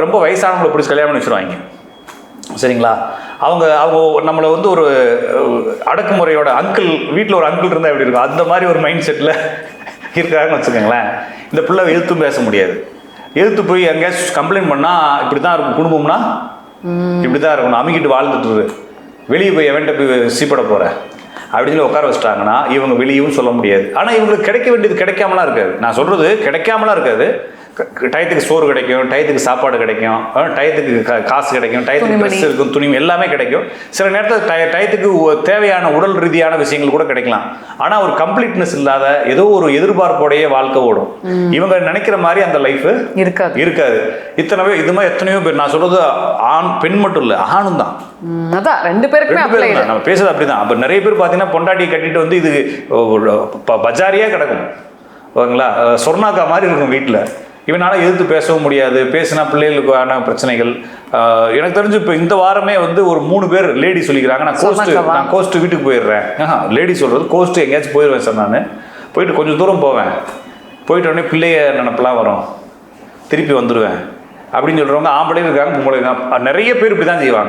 ரொம்ப வயசானவங்களை பிடிச்சி கல்யாணம் பண்ணி வச்சுருவாங்க. சரிங்களா? அவங்க நம்மளை வந்து ஒரு அடக்குமுறையோட அங்கிள், வீட்டில் ஒரு அங்கிள் இருந்தால் எப்படி இருக்கும், அந்த மாதிரி ஒரு மைண்ட் செட்டில் இருக்காங்கன்னு வச்சுக்கோங்களேன். இந்த பிள்ளை எதிர்த்தும் பேச முடியாது. எதிர்த்து போய் எங்கேயாச்சும் கம்ப்ளைண்ட் பண்ணால் இப்படி தான் இருக்கும் குடும்பம்னா, இப்படி தான் இருக்கணும், அமுக்கிட்டு வாழ்ந்துட்டு வெளியே போய் எவன்ட்ட போய் சீப்பட போகிற அப்படின்னு சொல்லி உட்கார வச்சிட்டாங்கன்னா இவங்க வெளியும் சொல்ல முடியாது. ஆனால் இவங்களுக்கு கிடைக்க வேண்டியது கிடைக்காமலாம் இருக்காது. நான் சொல்கிறது கிடைக்காமலாம் இருக்காது. டயத்துக்கு சோறு கிடைக்கும், டயத்துக்கு சாப்பாடு கிடைக்கும், டயத்துக்கு காசு கிடைக்கும், டயத்துக்கு ட்ரெஸ் இருக்கும், துணி எல்லாமே கிடைக்கும். சில நேரத்தில் டயத்துக்கு தேவையான உடல் ரீதியான விஷயங்கள் கூட கிடைக்கலாம். ஆனால் ஒரு கம்ப்ளீட்னஸ் இல்லாத ஏதோ ஒரு எதிர்பார்ப்போடைய வாழ்க்கை ஓடும். இவங்க நினைக்கிற மாதிரி அந்த லைஃப் இருக்காது. இத்தனை இது மாதிரி எத்தனையோ பேர், நான் சொல்றது ஆண் பெண் மட்டும் இல்லை, ஆணும் தான். ரெண்டு பேருக்குமே நம்ம பேசுறது அப்படிதான். அப்போ நிறைய பேர் பார்த்தீங்கன்னா பொண்டாட்டியை கட்டிட்டு வந்து இது பஜாரியாக கிடக்கும், ஓகேங்களா, சொர்ணாக்கா மாதிரி இருக்கும் வீட்டில். இவனால் எதிர்த்து பேசவும் முடியாது. பேசினா பிள்ளைகளுக்கான பிரச்சனைகள். எனக்கு தெரிஞ்சு இப்போ இந்த வாரமே வந்து ஒரு 3 பேர் லேடி சொல்லிக்கிறாங்க, நான் கோஸ்ட்டு வீட்டுக்கு போயிடுறேன். லேடி சொல்கிறது கோஸ்ட்டு எங்கேயாச்சும் போயிடுவேன் சார், நான் போயிட்டு கொஞ்சம் தூரம் போவேன், போயிட்டு உடனே பிள்ளைய நினப்பெல்லாம் வரும், திருப்பி வந்துடுவேன் அப்படின்னு சொல்கிறவங்க ஆம்பளை இருக்காங்க, பொம்பளை இருக்காங்க. நிறைய பேர் இப்படி தான் செய்வாங்க.